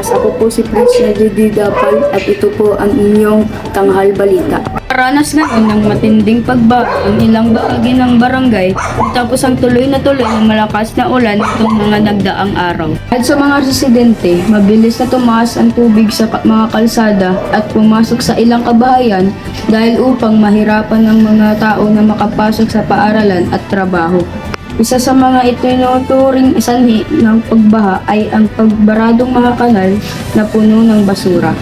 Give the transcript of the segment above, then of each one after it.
oras. Ako po si Prince Judy Dapal at ito po ang inyong tanghal balita. Ranas ngayon ng matinding pagbaha ang ilang bahagi ng barangay tapos ang tuloy na malakas na ulan itong mga nagdaang araw. At sa mga residente, mabilis na tumaas ang tubig sa mga kalsada at pumasok sa ilang kabahayan dahil upang mahirapan ng mga tao na makapasok sa paaralan at trabaho. Isa sa mga itinuturing sanhi ng pagbaha ay ang pagbaradong mga kanal na puno ng basura.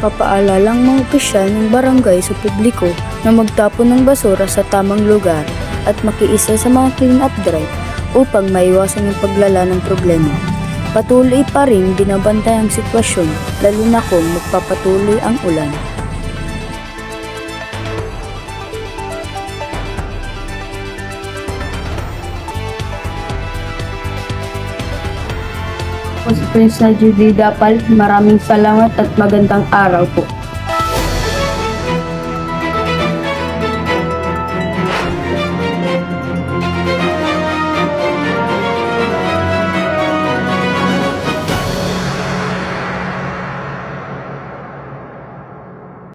Papaalalang mga opisyal ng barangay sa publiko na magtapon ng basura sa tamang lugar at makiisa sa mga clean up drive upang maiwasan ang paglala ng problema. Patuloy pa rin binabantay ang sitwasyon lalo na kung magpapatuloy ang ulan. Ako si Prince Judy Dapal. Maraming salamat at magandang araw po.